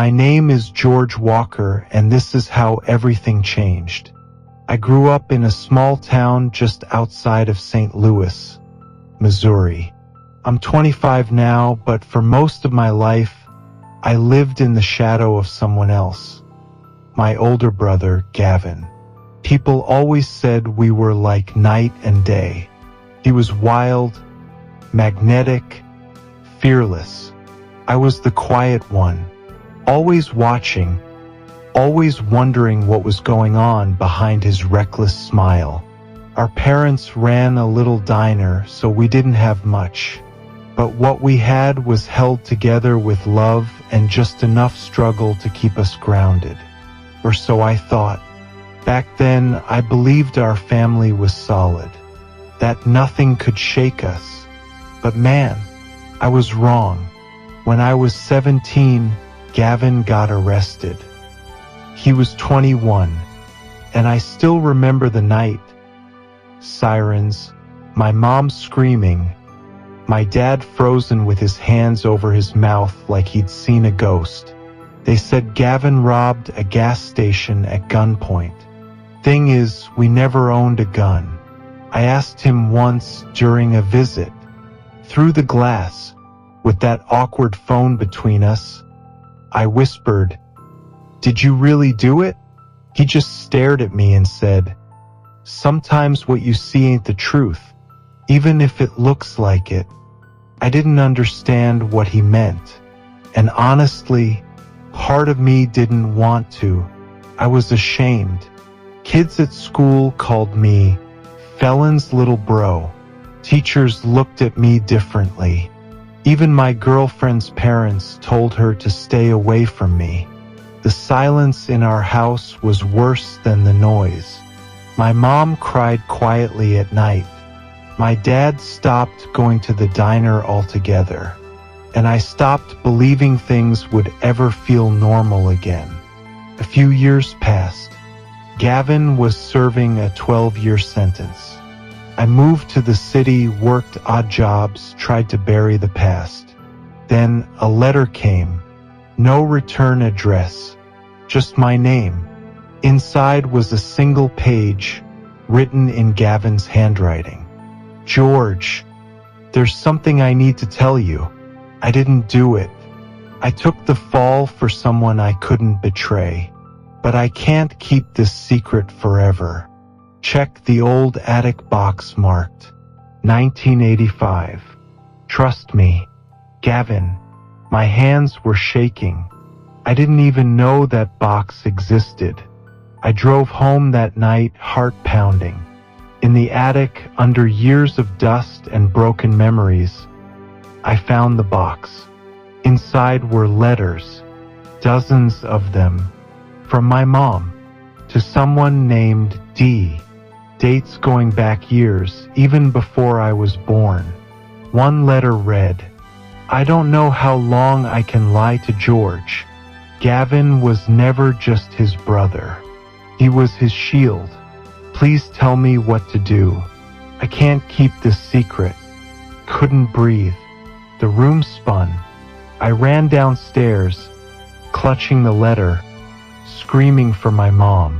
My name is George Walker, and this is how everything changed. I grew up in a small town just outside of St. Louis, Missouri. I'm 25 now, but for most of my life, I lived in the shadow of someone else. My older brother, Gavin. People always said we were like night and day. He was wild, magnetic, fearless. I was the quiet one, always watching, always wondering what was going on behind his reckless smile. Our parents ran a little diner, so we didn't have much. But what we had was held together with love and just enough struggle to keep us grounded. Or so I thought. Back then, I believed our family was solid, that nothing could shake us. But man, I was wrong. When I was 17, Gavin got arrested. He was 21, and I still remember the night. Sirens, my mom screaming, my dad frozen with his hands over his mouth like he'd seen a ghost. They said Gavin robbed a gas station at gunpoint. Thing is, we never owned a gun. I asked him once during a visit, through the glass, with that awkward phone between us. I whispered, "Did you really do it?" He just stared at me and said, "Sometimes what you see ain't the truth, even if it looks like it." I didn't understand what he meant, and honestly, part of me didn't want to. I was ashamed. Kids at school called me Felon's little bro. Teachers looked at me differently. Even my girlfriend's parents told her to stay away from me. The silence in our house was worse than the noise. My mom cried quietly at night. My dad stopped going to the diner altogether, and I stopped believing things would ever feel normal again. A few years passed. Gavin was serving a 12-year sentence. I moved to the city, worked odd jobs, tried to bury the past. Then a letter came. No return address, just my name. Inside was a single page, written in Gavin's handwriting. "George, there's something I need to tell you. I didn't do it. I took the fall for someone I couldn't betray. But I can't keep this secret forever. Check the old attic box marked 1985. Trust me, Gavin." My hands were shaking. I didn't even know that box existed. I drove home that night, heart pounding. In the attic, under years of dust and broken memories, I found the box. Inside were letters, dozens of them, from my mom to someone named D. Dates going back years, even before I was born. One letter read, "I don't know how long I can lie to George. Gavin was never just his brother. He was his shield. Please tell me what to do. I can't keep this secret." Couldn't breathe. The room spun. I ran downstairs, clutching the letter, screaming for my mom.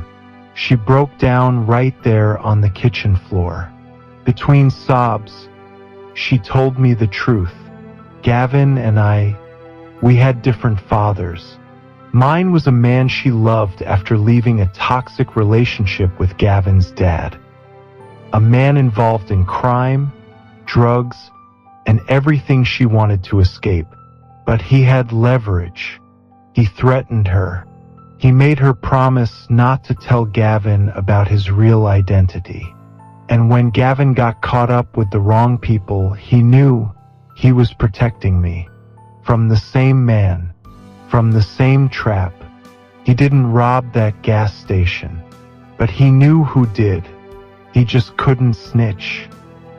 She broke down right there on the kitchen floor. Between sobs, she told me the truth. Gavin and we had different fathers. Mine was a man she loved after leaving a toxic relationship with Gavin's dad. A man involved in crime, drugs, and everything she wanted to escape. But he had leverage. He threatened her. He made her promise not to tell Gavin about his real identity. And when Gavin got caught up with the wrong people, he knew he was protecting me. From the same man, from the same trap. He didn't rob that gas station, but he knew who did. He just couldn't snitch,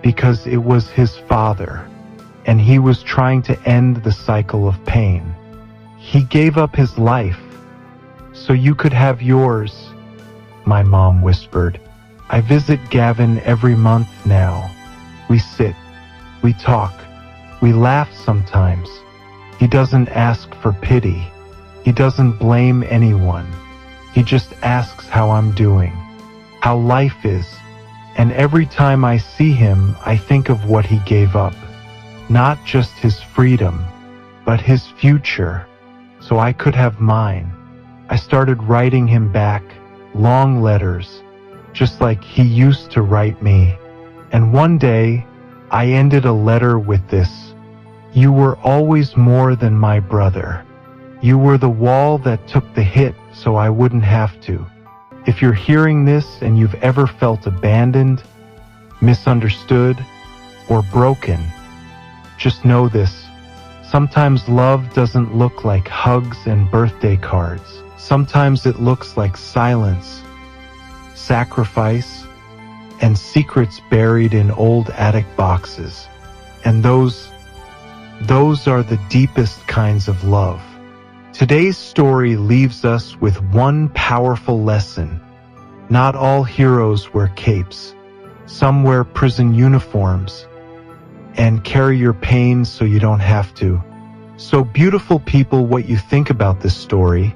because it was his father, and he was trying to end the cycle of pain. He gave up his life, so you could have yours, my mom whispered. I visit Gavin every month now. We sit, we talk, we laugh sometimes. He doesn't ask for pity. He doesn't blame anyone. He just asks how I'm doing, how life is. And every time I see him, I think of what he gave up. Not just his freedom, but his future, so I could have mine. I started writing him back, long letters, just like he used to write me. And one day, I ended a letter with this: "You were always more than my brother. You were the wall that took the hit so I wouldn't have to." If you're hearing this and you've ever felt abandoned, misunderstood, or broken, just know this: sometimes love doesn't look like hugs and birthday cards. Sometimes it looks like silence, sacrifice, and secrets buried in old attic boxes. And those are the deepest kinds of love. Today's story leaves us with one powerful lesson. Not all heroes wear capes. Some wear prison uniforms and carry your pain so you don't have to. So beautiful people, what you think about this story,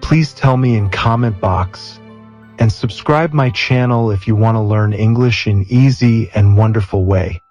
please tell me in comment box, and subscribe my channel if you want to learn English in easy and wonderful way.